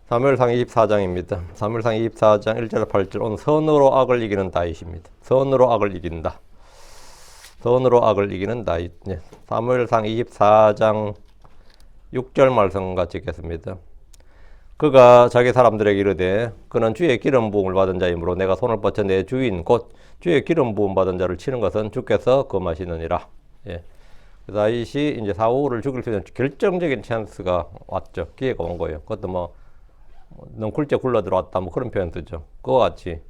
사무엘상 24장입니다. 사무엘상 24장 1절 8절 오늘 선으로 악을 이기는 다윗입니다. 선으로 악을 이긴다. 선으로 악을 이기는 다윗. 네. 사무엘상 24장 6절 말씀 같이 읽겠습니다. 그가 자기 사람들에게 이르되 그는 주의 기름 부음을 받은 자이므로 내가 손을 뻗쳐 내 주인 곧 주의 기름 부음 받은 자를 치는 것은 주께서 금하시느니라. 예. 다윗이 이제 사울을 죽일 수 있는 결정적인 찬스가 왔죠. 기회가 온 거예요. 그것도 뭐 넝쿨째 굴러 들어왔다 뭐 그런 표현 쓰죠. 그와 같이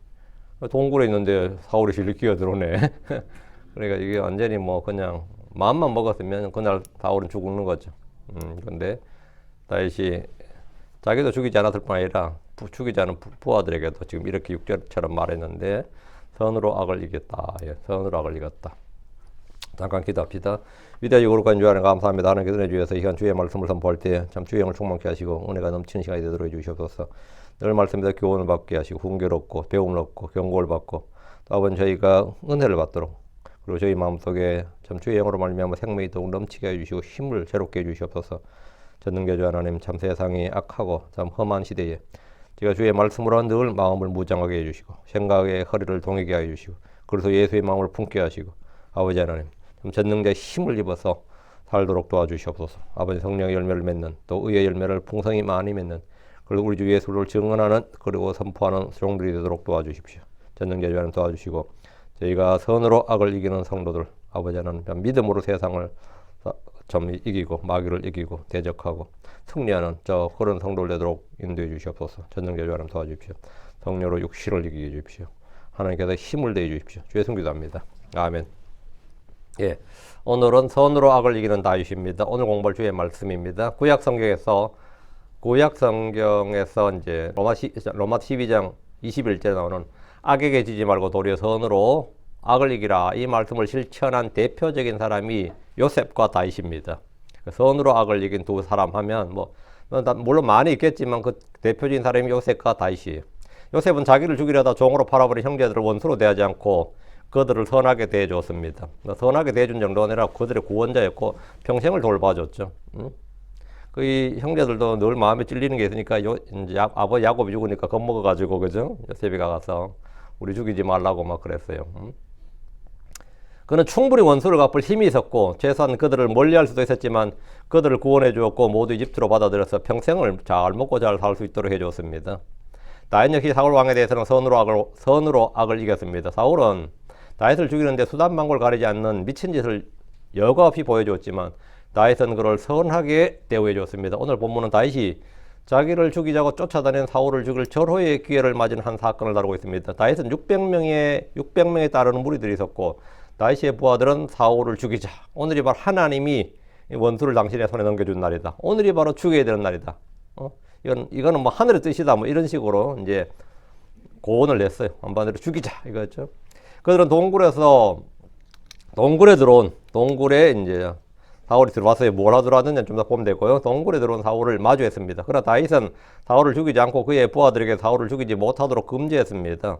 동굴에 있는데 사울이 실리 기어 들어오네. 그러니까 이게 완전히 뭐 그냥 마음만 먹었으면 그날 사울은 죽는 거죠. 그런데 다윗이 자기도 죽이지 않았을 뿐 아니라 죽이지 않은 부하들에게도 지금 이렇게 6절처럼 말했는데 선으로 악을 이겼다. 예, 선으로 악을 이겼다. 잠깐 기도합시다. 위대하고 거룩한 주 하나님 감사합니다. 하나님 기도해 주셔서 이 시간 주의 말씀을 선포할 때 참 주의 영을 충만케 하시고 은혜가 넘치는 시간이 되도록 해주시옵소서. 늘 말씀에서 교훈을 받게 하시고 훈계롭고 배움을 얻고 경고를 받고 또 아버지 저희가 은혜를 받도록 그리고 저희 마음속에 참 주의 영으로 말미암아 생명이 더욱 넘치게 해주시고 힘을 새롭게 해주시옵소서. 전능자주 하나님 참 세상이 악하고 참 험한 시대에 제가 주의 말씀으로 늘 마음을 무장하게 해주시고 생각의 허리를 동이게 해주시고 그래서 예수의 마음을 품게 하시고 아버지 하나님 참 전능자의 힘을 입어서 살도록 도와주시옵소서. 아버지 성령의 열매를 맺는 또 의의 열매를 풍성히 많이 맺는 그리고 우리 주 예수를 증언하는 그리고 선포하는 종들이 되도록 도와주십시오. 전능자주 하나님 도와주시고 저희가 선으로 악을 이기는 성도들 아버지 하나님 믿음으로 세상을 좀 이기고 마귀를 이기고 대적하고 승리하는 저 그런 성도를 되도록 인도해 주시옵소서. 전능자주 하나님 도와주십시오. 성령으로 육신을 이기게 해주십시오. 하나님께서 힘을 내어 주십시오. 주의 성기도합니다. 아멘. 예, 오늘은 선으로 악을 이기는 다윗입니다. 오늘 공부할 주의 말씀입니다. 구약 성경에서 이제 로마 12장 21절에 나오는 악에게 지지 말고 도리어 선으로 악을 이기라 이 말씀을 실천한 대표적인 사람이 요셉과 다윗입니다. 선으로 악을 이긴 두 사람 하면 뭐 물론 많이 있겠지만 그 대표적인 사람이 요셉과 다윗이에요. 요셉은 자기를 죽이려다 종으로 팔아버린 형제들을 원수로 대하지 않고 그들을 선하게 대해줬습니다. 선하게 대해준 정도가 아니라 그들의 구원자였고 평생을 돌봐줬죠. 그 형제들도 늘 마음에 찔리는 게 있으니까 이제 아버지 야곱이 죽으니까 겁먹어가지고 그죠? 요셉이 가서 우리 죽이지 말라고 막 그랬어요. 그는 충분히 원수를 갚을 힘이 있었고 최소한 그들을 멀리할 수도 있었지만 그들을 구원해 주었고 모두 이집트로 받아들여서 평생을 잘 먹고 잘 살 수 있도록 해줬습니다. 다윗 역시 사울 왕에 대해서는 선으로 악을 이겼습니다. 사울은 다윗을 죽이는데 수단방법을 가리지 않는 미친 짓을 여과 없이 보여줬지만 다윗은 그를 선하게 대우해 줬습니다. 오늘 본문은 다윗이 자기를 죽이자고 쫓아다니는 사울을 죽일 절호의 기회를 맞은 한 사건을 다루고 있습니다. 다윗은 600명에 따르는 무리들이 있었고 다윗의 부하들은 사울을 죽이자. 오늘이 바로 하나님이 원수를 당신의 손에 넘겨준 날이다. 오늘이 바로 죽여야 되는 날이다. 이거는 뭐 하늘의 뜻이다. 뭐 이런 식으로 이제 고언을 냈어요. 한마디로 죽이자 이거죠. 그들은 동굴에 이제 사울이 들어와서 뭐라 들어왔는지 좀 더 보면 되고요. 동굴에 들어온 사울을 마주했습니다. 그러나 다윗은 사울을 죽이지 않고 그의 부하들에게 사울을 죽이지 못하도록 금지했습니다.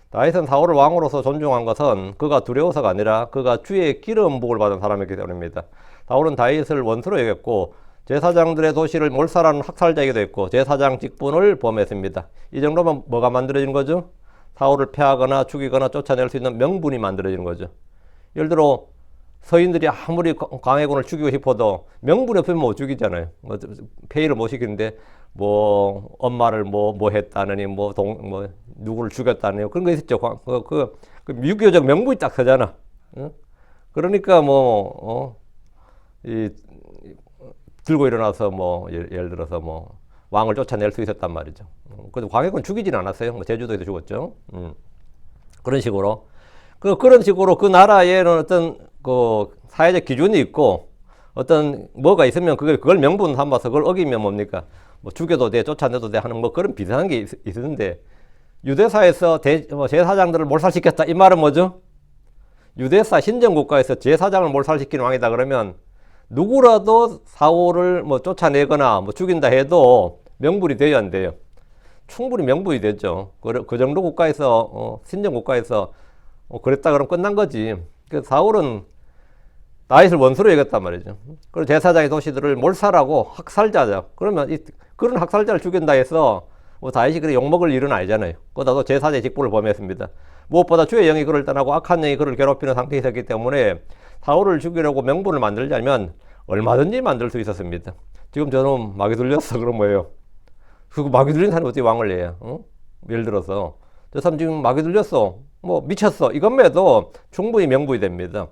다윗은 사울을 왕으로서 존중한 것은 그가 두려워서가 아니라 그가 주의 기름 부음을 받은 사람이기 때문입니다. 사울은 다윗을 원수로 여겼고 제사장들의 도시를 몰살하는 학살자이기도 했고 제사장 직분을 범했습니다. 이 정도면 뭐가 만들어진 거죠? 사울을 패하거나 죽이거나 쫓아낼 수 있는 명분이 만들어지는 거죠. 예를 들어 서인들이 아무리 광해군을 죽이고 싶어도 명분이 없으면 못 죽이잖아요. 폐위를 못 시키는데 뭐 엄마를 뭐 했다느니 뭐 누구를 죽였다느니 그런 거 있었죠. 그 유교적 명분이 딱 서잖아. 그러니까 들고 일어나서 예를 들어서 왕을 쫓아낼 수 있었단 말이죠. 그래도 광해군 죽이지는 않았어요. 제주도에도 죽었죠. 그런 식으로 그런 식으로 그 나라에는 어떤 그 사회적 기준이 있고 어떤 뭐가 있으면 그걸 명분 삼아서 그걸 어기면 뭡니까? 죽여도 돼, 쫓아내도 돼 하는 그런 비슷한 게 있었는데 유대사에서 제사장들을 몰살시켰다 이 말은 뭐죠? 유대사 신정국가에서 제사장을 몰살시키는 왕이다 그러면 누구라도 사울을 쫓아내거나 죽인다 해도 명분이 돼야 안 돼요. 충분히 명분이 되죠. 그 정도 국가에서 신정국가에서 그랬다 그러면 끝난 거지. 그 사울은 다윗을 원수로 여겼단 말이죠. 그리고 제사장의 도시들을 몰살하고 학살자죠. 그러면 그런 학살자를 죽인다 해서 뭐 다윗이 그렇게 욕먹을 일은 아니잖아요. 그러다도 제사장의 직분을 범했습니다. 무엇보다 주의 영이 그를 떠나고 악한 영이 그를 괴롭히는 상태에 있었기 때문에 사울을 죽이려고 명분을 만들자면 얼마든지 만들 수 있었습니다. 지금 저는 마귀 들렸어. 그럼 뭐예요? 그 마귀 들린 사람이 어떻게 왕을 내요? 어? 예를 들어서 저 사람 지금 마귀 들렸어. 뭐 미쳤어. 이것만해도 충분히 명분이 됩니다.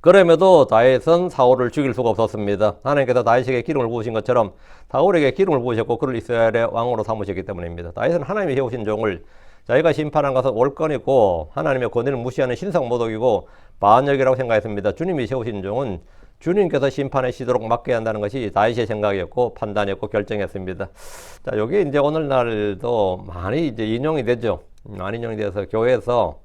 그럼에도 다윗은 사울을 죽일 수가 없었습니다. 하나님께서 다윗에게 기름을 부으신 것처럼 사울에게 기름을 부으셨고 그를 이스라엘의 왕으로 삼으셨기 때문입니다. 다윗은 하나님이 세우신 종을 자기가 심판한 것은 옳건이고 하나님의 권위를 무시하는 신성모독이고 반역이라고 생각했습니다. 주님이 세우신 종은 주님께서 심판하시도록 맡겨야 한다는 것이 다윗의 생각이었고 판단이었고 결정이었습니다. 자, 여기 이제 오늘날도 많이 이제 인용이 되죠. 많이 인용이 돼서 교회에서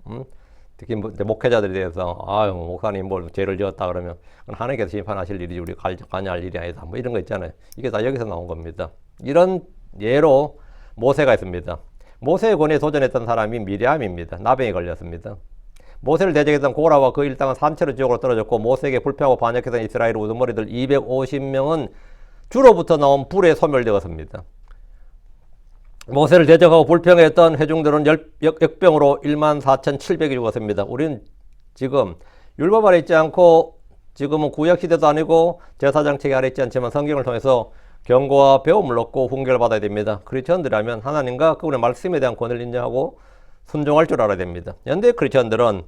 특히 목회자들에 대해서 아유 목사님 뭘 죄를 지었다 그러면 하나님께서 심판하실 일이지 우리 관여할 일이 아니다 뭐 이런 거 있잖아요. 이게 다 여기서 나온 겁니다. 이런 예로 모세가 있습니다. 모세의 권위에 도전했던 사람이 미리암입니다. 나병에 걸렸습니다. 모세를 대적했던 고라와 그 일당은 산채로 지옥으로 떨어졌고 모세에게 불평하고 반역했던 이스라엘 우두머리들 250명은 주로부터 나온 불에 소멸되었습니다. 모세를 대적하고 불평했던 회중들은 역병으로 14,700이 죽었습니다. 우리는 지금 율법 아래 있지 않고 지금은 구약시대도 아니고 제사장 체계 아래 있지 않지만 성경을 통해서 경고와 배움을 얻고 훈계를 받아야 됩니다. 크리스천들이라면 하나님과 그분의 말씀에 대한 권위를 인정하고 순종할 줄 알아야 됩니다. 현대 크리스천들은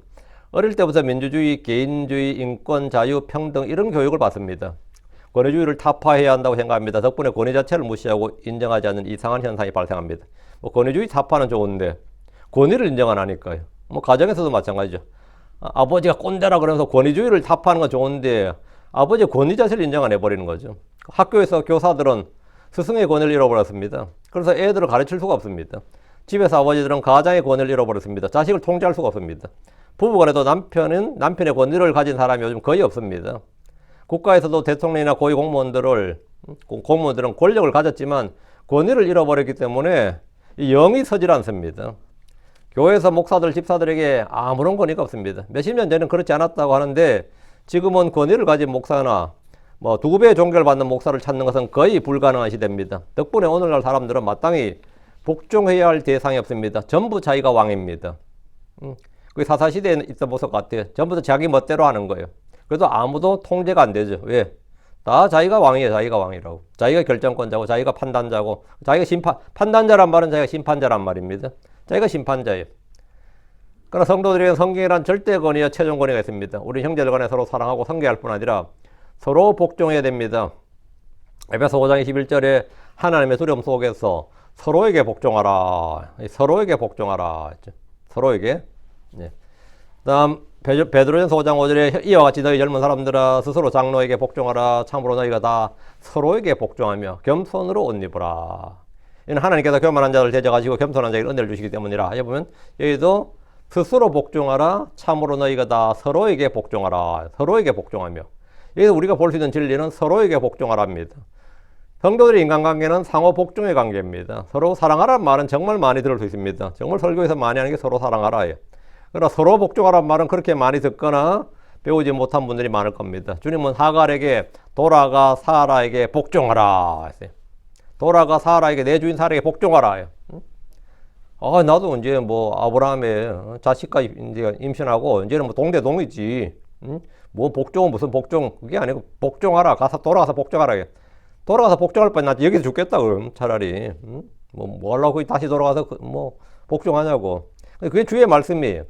어릴 때부터 민주주의, 개인주의, 인권, 자유, 평등 이런 교육을 받습니다. 권위주의를 타파해야 한다고 생각합니다. 덕분에 권위 자체를 무시하고 인정하지 않는 이상한 현상이 발생합니다. 뭐 권위주의 타파는 좋은데 권위를 인정 안 하니까요. 뭐 가정에서도 마찬가지죠. 아버지가 꼰대라 그러면서 권위주의를 타파하는 건 좋은데 아버지의 권위 자체를 인정 안 해버리는 거죠. 학교에서 교사들은 스승의 권위를 잃어버렸습니다. 그래서 애들을 가르칠 수가 없습니다. 집에서 아버지들은 가장의 권위를 잃어버렸습니다. 자식을 통제할 수가 없습니다. 부부간에도 남편은 남편의 권위를 가진 사람이 요즘 거의 없습니다. 국가에서도 대통령이나 고위 공무원들은 권력을 가졌지만 권위를 잃어버렸기 때문에 영이 서질 않습니다. 교회에서 목사들, 집사들에게 아무런 권위가 없습니다. 몇십 년 전에는 그렇지 않았다고 하는데 지금은 권위를 가진 목사나 뭐 2배의 종교를 받는 목사를 찾는 것은 거의 불가능한 시대입니다. 덕분에 오늘날 사람들은 마땅히 복종해야 할 대상이 없습니다. 전부 자기가 왕입니다. 그게 사사시대에 있던 모습 같아요. 전부 다 자기 멋대로 하는 거예요. 그래도 아무도 통제가 안 되죠. 왜? 다 자기가 왕이에요. 자기가 왕이라고. 자기가 결정권자고 자기가 판단자고 자기가 판단자란 말은 자기가 심판자란 말입니다. 자기가 심판자예요. 그러나 성도들에게는 성경이란 절대 권위와 최종 권위가 있습니다. 우리 형제들 간에 서로 사랑하고 섬겨할 뿐 아니라 서로 복종해야 됩니다. 에베소 5장 21절에 하나님의 두려움 속에서 서로에게 복종하라. 서로에게 복종하라. 서로에게. 네. 다음 베드로전서 5장 5절에 이와 같이 너희 젊은 사람들아 스스로 장로에게 복종하라. 참으로 너희가 다 서로에게 복종하며 겸손으로 옷 입으라. 이는 하나님께서 교만한 자를 대적하시고 겸손한 자에게 은혜를 주시기 때문이라. 여기 보면 여기도 스스로 복종하라. 참으로 너희가 다 서로에게 복종하라. 서로에게 복종하며. 여기서 우리가 볼 수 있는 진리는 서로에게 복종하라입니다. 성도들의 인간관계는 상호 복종의 관계입니다. 서로 사랑하라는 말은 정말 많이 들을 수 있습니다. 정말 설교에서 많이 하는 게 서로 사랑하라예요. 그러나 서로 복종하라는 말은 그렇게 많이 듣거나 배우지 못한 분들이 많을 겁니다. 주님은 하갈에게 돌아가 사라에게 복종하라 했어요. 돌아가 사라에게 내 주인 사라에게 복종하라. 나도 이제 뭐 아브라함의 자식과 이제 임신하고 이제는 뭐 동대동이지. 뭐 복종은 무슨 복종? 그게 아니고 복종하라. 돌아가서 복종하라. 돌아가서 복종할 바에 나 여기서 죽겠다 그럼 차라리. 뭐 하려고 다시 돌아가서 뭐 복종하냐고. 그게 주의 말씀이에요.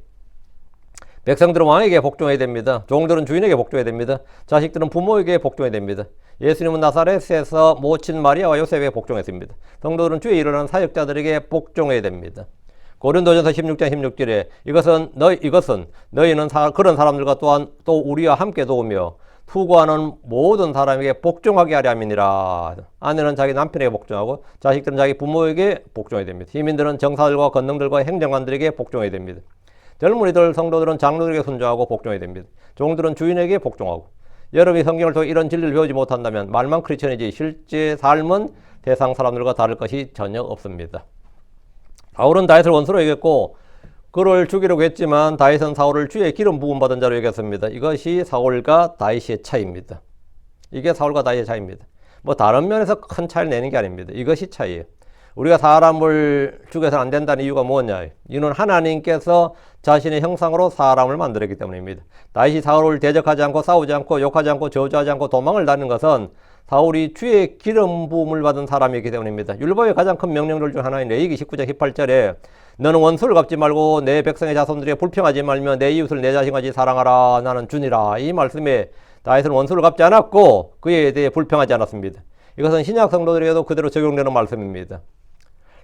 백성들은 왕에게 복종해야 됩니다. 종들은 주인에게 복종해야 됩니다. 자식들은 부모에게 복종해야 됩니다. 예수님은 나사렛에서 모친 마리아와 요셉에게 복종했습니다. 성도들은 주의 일어난 사역자들에게 복종해야 됩니다. 고린도전서 16장 16절에 이것은 너희는 그런 사람들과 또한 또 우리와 함께 도우며 투구하는 모든 사람에게 복종하게 하려 함이니라. 아내는 자기 남편에게 복종하고 자식들은 자기 부모에게 복종해야 됩니다. 시민들은 정사들과 권능들과 행정관들에게 복종해야 됩니다. 젊은이들 성도들은 장로들에게 순종하고 복종해야 됩니다. 종들은 주인에게 복종하고. 여러분이 성경을 통해 이런 진리를 배우지 못한다면 말만 크리스천이지 실제 삶은 대상 사람들과 다를 것이 전혀 없습니다. 바울은 다윗을 원수로 여겼고 그를 죽이려고 했지만 다윗은 사울을 주의 기름 부음 받은 자로 여겼습니다. 이것이 사울과 다윗의 차이입니다. 이게 사울과 다윗의 차이입니다. 뭐 다른 면에서 큰 차이를 내는 게 아닙니다. 이것이 차이예요. 우리가 사람을 죽여서는 안 된다는 이유가 뭐냐? 이는 하나님께서 자신의 형상으로 사람을 만들었기 때문입니다. 다윗이 사울을 대적하지 않고 싸우지 않고 욕하지 않고 저주하지 않고 도망을 다니는 것은 사울이 주의 기름 부음을 받은 사람이기 때문입니다. 율법의 가장 큰 명령들 중 하나인 레위기 19장 18절에 너는 원수를 갚지 말고 내 백성의 자손들에게 불평하지 말며 내 이웃을 내 자신같이 사랑하라. 나는 주니라. 이 말씀에 다윗은 원수를 갚지 않았고 그에 대해 불평하지 않았습니다. 이것은 신약 성도들에게도 그대로 적용되는 말씀입니다.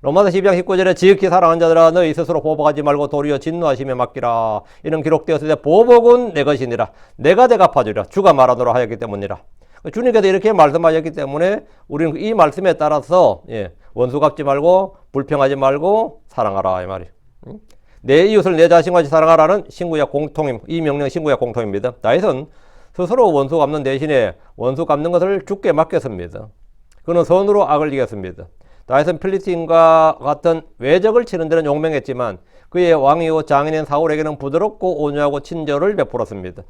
로마서 12장 19절에 지극히 사랑하는 자들아 너희 스스로 보복하지 말고 도리어 진노하심에 맡기라. 이는 기록되었을 때 보복은 내 것이니라. 내가 대갚아주리라. 주가 말하노라 하였기 때문이라. 주님께서 이렇게 말씀하셨기 때문에 우리는 이 말씀에 따라서 원수 갚지 말고 불평하지 말고 사랑하라 이 말이에요. 내 이웃을 내 자신같이 사랑하라는 신구약 공통임, 이 명령 신구약 공통입니다. 다윗은 스스로 원수 갚는 대신에 원수 갚는 것을 주께 맡겼습니다. 그는 선으로 악을 이겼습니다. 다윗은 필리스틴과 같은 외적을 치는 데는 용맹했지만 그의 왕이요 장인인 사울에게는 부드럽고 온유하고 친절을 베풀었습니다.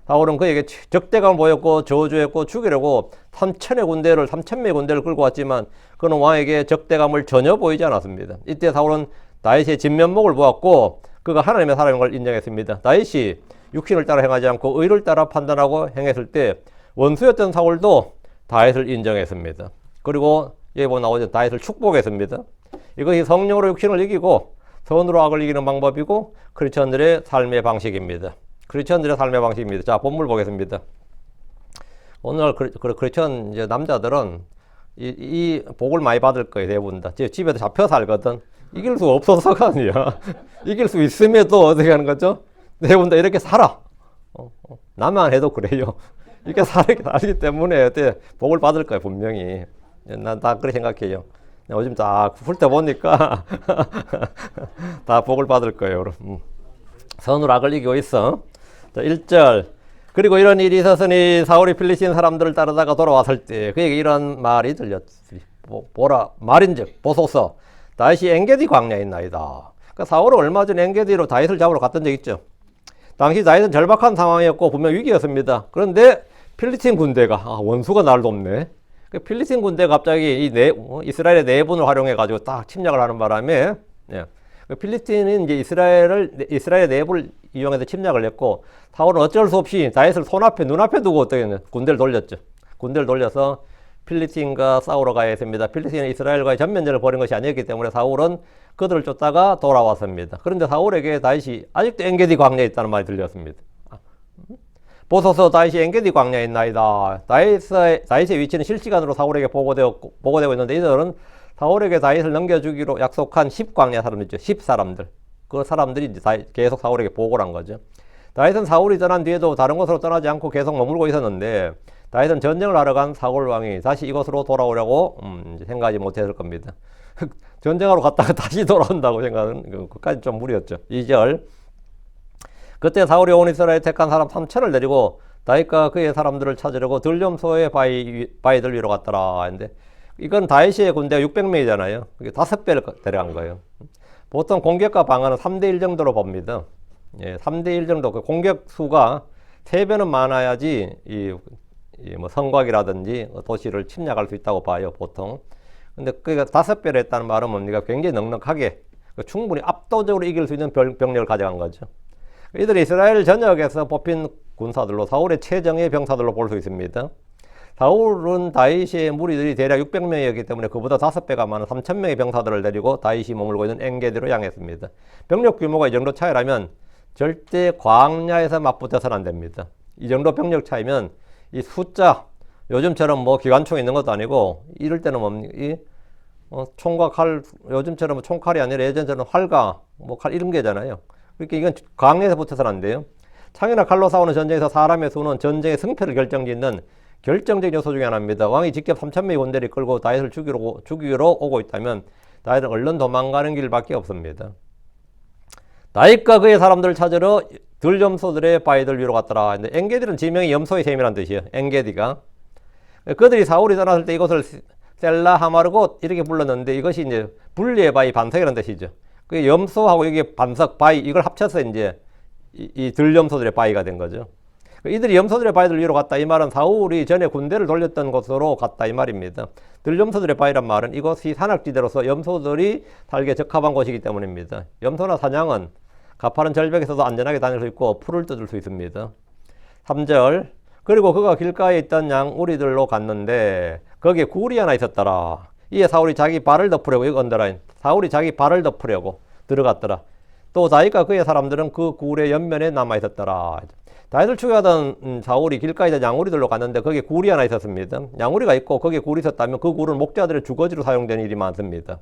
사울은 그에게 적대감을 보였고 저주했고 죽이려고 3,000명의 군대를 끌고 왔지만 그는 왕에게 적대감을 전혀 보이지 않았습니다. 이때 사울은 다윗의 진면목을 보았고 그가 하나님의 사람인 걸 인정했습니다. 다윗이 육신을 따라 행하지 않고 의를 따라 판단하고 행했을 때 원수였던 사울도 다윗을 인정했습니다. 그리고 여기 보면 나오죠. 다윗을 축복했습니다. 이것이 성령으로 육신을 이기고 선으로 악을 이기는 방법이고 크리스천들의 삶의 방식입니다. 자, 본문 보겠습니다. 오늘 크리스천 이제 남자들은 이 복을 많이 받을 거예요. 대부분 다. 집에도 잡혀 살거든. 이길 수 없어서가 아니야. 이길 수 있음에도 어떻게 하는 거죠? 대부분 다 이렇게 살아. 나만 해도 그래요. 이렇게 살기 때문에 복을 받을 거예요. 분명히. 난 다 그렇게 생각해요. 요즘 다 훑어보니까 다 복을 받을 거예요. 선으로 악을 이기고 있어. 자, 1절. 그리고 이런 일이 있었으니 사울이 필리스틴 사람들을 따르다가 돌아왔을 때 그에게 이런 말이 들렸으니 보라 말인즉 보소서 다윗이 엔게디 광야에 있나이다. 그러니까 사울은 얼마 전 엔게디로 다윗을 잡으러 갔던 적 있죠. 당시 다윗은 절박한 상황이었고 분명 위기였습니다. 그런데 필리스틴 군대가 원수가 나를 돕네. 필리스틴 군대가 갑자기 이스라엘의 내분을 활용해 가지고 딱 침략을 하는 바람에 필리스틴은 이제 이스라엘의 내부를 이용해서 침략을 했고 사울은 어쩔 수 없이 다윗을 눈앞에 두고 어떻게 군대를 돌렸죠. 군대를 돌려서 필리스틴과 싸우러 가야 했습니다. 필리스틴은 이스라엘과의 전면전을 벌인 것이 아니었기 때문에 사울은 그들을 쫓다가 돌아왔습니다. 그런데 사울에게 다윗이 아직도 엔게디 광야에 있다는 말이 들렸습니다. 보소서 다윗이 엔게디 광야에 있나이다. 다윗의 위치는 실시간으로 사울에게 보고되고 있는데 이들은 사울에게 다윗을 넘겨주기로 약속한 10광야 사람들 있죠. 10사람들. 그 사람들이 이제 계속 사울에게 보고를 한 거죠. 다윗은 사울이 떠난 뒤에도 다른 곳으로 떠나지 않고 계속 머물고 있었는데 다윗은 전쟁을 하러 간 사울 왕이 다시 이곳으로 돌아오려고 생각하지 못했을 겁니다. 전쟁하러 갔다가 다시 돌아온다고 생각하는 그까지 좀 무리였죠. 2절. 그때 사울이 온 이스라엘 택한 사람 3,000을 데리고 다윗과 그의 사람들을 찾으려고 들렴소의 바위들 위로 갔더라 했는데 이건 다윗의 군대가 600명이잖아요. 그게 5배를 데려간 거예요. 보통 공격과 방어는 3대1 정도로 봅니다. 3대1 정도. 그 공격 수가 3배는 많아야지 뭐 성곽이라든지 도시를 침략할 수 있다고 봐요, 보통. 근데 그게 5배를 했다는 말은 뭡니까? 굉장히 넉넉하게 충분히 압도적으로 이길 수 있는 병력을 가져간 거죠. 이들이 이스라엘 전역에서 뽑힌 군사들로 사울의 최정예 병사들로 볼 수 있습니다. 사울은 다윗의 무리들이 대략 600명이었기 때문에 그보다 5배가 많은 3,000명의 병사들을 데리고 다윗이 머물고 있는 엔게디로 향했습니다. 병력 규모가 이 정도 차이라면 절대 광야에서 맞붙어서는 안 됩니다. 이 정도 병력 차이면 이 숫자, 요즘처럼 뭐 기관총 있는 것도 아니고 이럴 때는 뭡니까? 총과 칼, 요즘처럼 총칼이 아니라 예전처럼 활과 뭐 칼 이런 게잖아요. 그러니까 이건 광야에서 붙어서는 안 돼요. 창이나 칼로 싸우는 전쟁에서 사람의 수는 전쟁의 승패를 결정짓는 결정적인 요소 중에 하나입니다. 왕이 직접 3,000명의 군대를 끌고 다윗을 죽이러 오고 있다면 다윗은 얼른 도망가는 길밖에 없습니다. 다윗과 그의 사람들을 찾으러 들염소들의 바위들 위로 갔더라. 근데 엔게디는 지명이 염소의 셈이라는 뜻이에요. 엔게디가. 그들이 사울이 떠났을 때 이곳을 셀라 하마르곳 이렇게 불렀는데 이것이 이제 분리의 바위 반석이라는 뜻이죠. 그 염소하고 이게 반석, 바위 이걸 합쳐서 이제 이 들염소들의 바위가 된 거죠. 이들이 염소들의 바위를 위로 갔다 이 말은 사울이 전에 군대를 돌렸던 곳으로 갔다 이 말입니다. 들염소들의 바위란 말은 이곳이 산악지대로서 염소들이 살기에 적합한 곳이기 때문입니다. 염소나 사냥은 가파른 절벽에서도 안전하게 다닐 수 있고 풀을 뜯을 수 있습니다. 3절 그리고 그가 길가에 있던 양우리들로 갔는데 거기에 굴이 하나 있었더라. 이에 사울이 자기 발을 덮으려고 이거 언더라인 사울이 자기 발을 덮으려고 들어갔더라. 또 다윗과 그의 사람들은 그 굴의 옆면에 남아 있었더라. 다윗을 추격하던 사울이 길가에 있던 양우리들로 갔는데 거기에 굴이 하나 있었습니다. 양우리가 있고 거기에 굴이 있었다면 그 굴은 목자들의 주거지로 사용되는 일이 많습니다.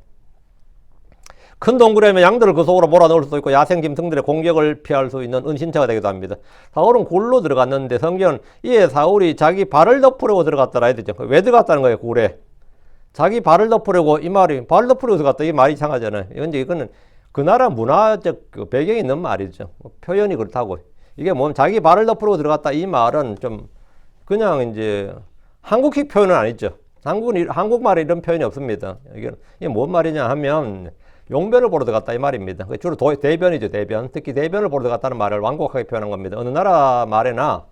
큰 동굴이면 양들을 그 속으로 몰아넣을 수도 있고 야생 짐승들의 공격을 피할 수 있는 은신처가 되기도 합니다. 사울은 굴로 들어갔는데 성경은 이에 사울이 자기 발을 덮으려고 들어갔더라 해야 되죠. 왜 들어갔다는 거예요, 굴에? 자기 발을 덮으려고 이 말이 발을 덮으려고 들어갔다 이 말이 이상하잖아요. 이거는 그 나라 문화적 배경이 있는 말이죠. 표현이 그렇다고. 이게 뭐 자기 발을 덮으려고 들어갔다 이 말은 좀 그냥 이제 한국식 표현은 아니죠. 한국말에 이런 표현이 없습니다. 이게 뭔 말이냐 하면 용변을 보러 들어갔다 이 말입니다. 주로 대변이죠, 대변. 특히 대변을 보러 들어갔다는 말을 완곡하게 표현한 겁니다. 어느 나라 말에나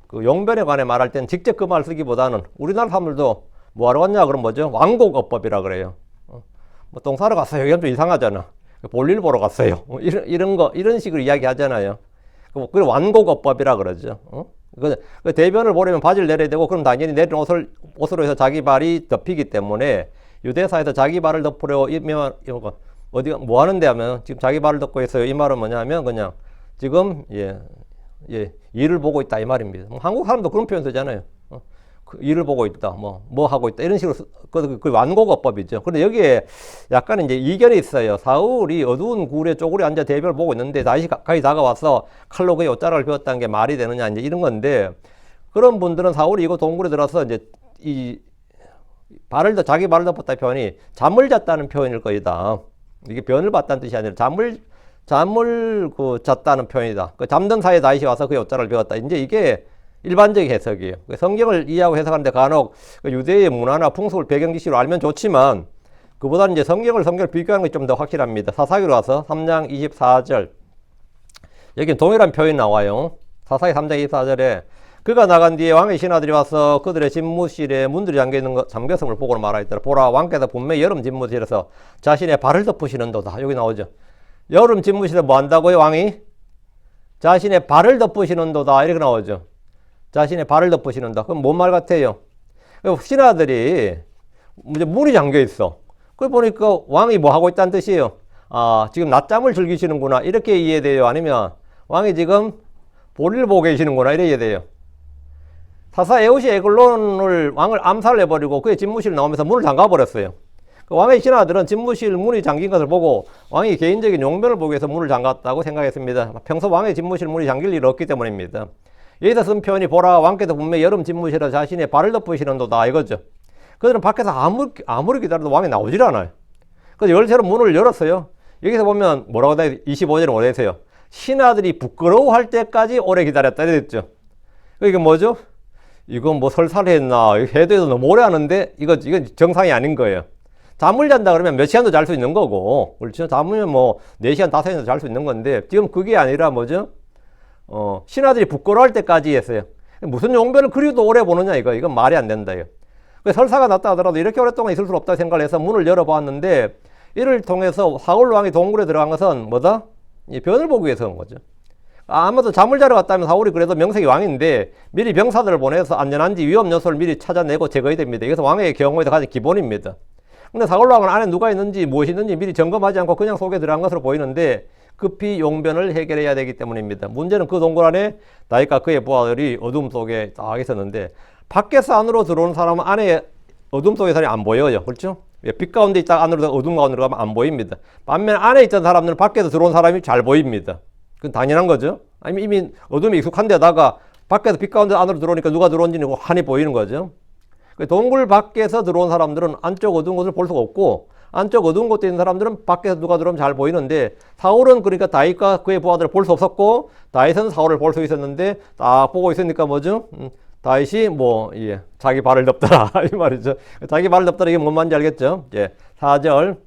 그 용변에 관해 말할 땐 직접 그 말을 쓰기보다는 우리나라 사람들도 뭐 하러 갔냐 그럼 뭐죠? 완곡어법이라 그래요. 뭐 똥 싸러 갔어요. 이건 좀 이상하잖아. 볼일 보러 갔어요. 이런 식으로 이야기하잖아요. 그걸 완곡어법이라 그러죠. 그 대변을 보려면 바지를 내려야 되고 그럼 당연히 내린 옷으로 해서 자기 발이 덮이기 때문에 유대사에서 자기 발을 덮으려고 어디가 뭐 하는데 하면 지금 자기 발을 덮고 있어요. 이 말은 뭐냐면 그냥 지금 일을 보고 있다 이 말입니다. 한국 사람도 그런 표현 쓰잖아요. 그 일을 보고 있다, 뭐 하고 있다 이런 식으로 그 완곡어법이죠. 그런데 여기에 약간 이제 이견이 있어요. 사울이 어두운 굴에 쪼그려 앉아 대변을 보고 있는데 다시 가까이 다가와서 칼로 그의 옷자락을 베었다는 게 말이 되느냐 이제 이런 건데 그런 분들은 사울이 이거 동굴에 들어서 이제 자기 발을 덮었다 표현이 잠을 잤다는 표현일 거이다. 이게 변을 봤다는 뜻이 아니라 잠을 잤다는 표현이다. 잠든 사이에 다시 와서 그의 옷자락을 베었다. 이제 이게 일반적인 해석이에요. 성경을 이해하고 해석하는데 간혹 유대의 문화나 풍속을 배경지시로 알면 좋지만 그보다는 이제 성경을 비교하는 것이 좀 더 확실합니다. 사사기로 와서 3장 24절 여기 동일한 표현이 나와요. 사사기 3장 24절에 그가 나간 뒤에 왕의 신하들이 와서 그들의 집무실에 문들이 잠겼음을 보고 말하였더라. 보라 왕께서 분명히 여름 집무실에서 자신의 발을 덮으시는도다. 여기 나오죠. 여름 집무실에 뭐 한다고요? 왕이 자신의 발을 덮으시는도다 이렇게 나오죠. 자신의 발을 덮으시는다. 그럼 뭔 말 같아요? 신하들이 이제 문이 잠겨 있어. 그걸 보니까 왕이 뭐 하고 있다는 뜻이에요. 아, 지금 낮잠을 즐기시는구나. 이렇게 이해돼요. 아니면 왕이 지금 볼일 보고 계시는구나. 이렇게 이해돼요. 사사 에웃이 에글론을 왕을 암살해버리고 그의 집무실 나오면서 문을 잠가버렸어요. 그 왕의 신하들은 집무실 문이 잠긴 것을 보고 왕이 개인적인 용변을 보기 위해서 문을 잠갔다고 생각했습니다. 평소 왕의 집무실 문이 잠길 일이 없기 때문입니다. 여기서 쓴 표현이 보라 왕께서 분명히 여름 집무실에 자신의 발을 덮으시는도다 이거죠. 그들은 밖에서 아무리 기다려도 왕이 나오질 않아요. 그래서 열쇠로 문을 열었어요. 여기서 보면 뭐라고 돼? 25절에 뭐라 했어요? 신하들이 부끄러워할 때까지 오래 기다렸다 이랬죠. 이게 뭐죠? 이건 뭐 설사를 했나? 해도 너무 오래 하는데 이건 정상이 아닌 거예요. 잠을 잔다 그러면 몇 시간도 잘 수 있는 거고 그렇죠? 잠을 뭐 4시간 5시간도 잘 수 있는 건데 지금 그게 아니라 뭐죠? 신하들이 부끄러워할 때까지 했어요. 무슨 용변을 그리도 오래 보느냐 이건 말이 안 된다 이거. 설사가 났다 하더라도 이렇게 오랫동안 있을 수 없다 생각을 해서 문을 열어보았는데 이를 통해서 사울 왕이 동굴에 들어간 것은 뭐다? 변을 보기 위해서 온 거죠. 아마도 잠을 자러 갔다면 사울이 그래도 명색이 왕인데 미리 병사들을 보내서 안전한지 위험 요소를 미리 찾아내고 제거해야 됩니다. 이것은 왕의 경우에도 가장 기본입니다. 근데 사울 왕은 안에 누가 있는지 무엇이 있는지 미리 점검하지 않고 그냥 속에 들어간 것으로 보이는데 급히 용변을 해결해야 되기 때문입니다. 문제는 그 동굴 안에 다윗과 그의 부하들이 어둠 속에 딱 있었는데 밖에서 안으로 들어오는 사람은 안에 어둠 속에 사람이 안 보여요. 그렇죠? 빛 가운데 있다가 안으로 어둠 가운데 가면 안 보입니다. 반면 안에 있던 사람들은 밖에서 들어온 사람이 잘 보입니다. 그건 당연한 거죠. 아니면 이미 어둠이 익숙한 데다가 밖에서 빛 가운데 안으로 들어오니까 누가 들어온지는 환히 보이는 거죠. 동굴 밖에서 들어온 사람들은 안쪽 어두운 곳을 볼 수가 없고 안쪽 어두운 곳에 있는 사람들은 밖에서 누가 들어오면 잘 보이는데 사울은 그러니까 다윗과 그의 부하들을 볼 수 없었고 다윗은 사울을 볼 수 있었는데 딱 보고 있으니까 뭐죠? 다윗이 자기 발을 덮더라 이 말이죠. 자기 발을 덮더라 이게 뭔 말인지 알겠죠? 4절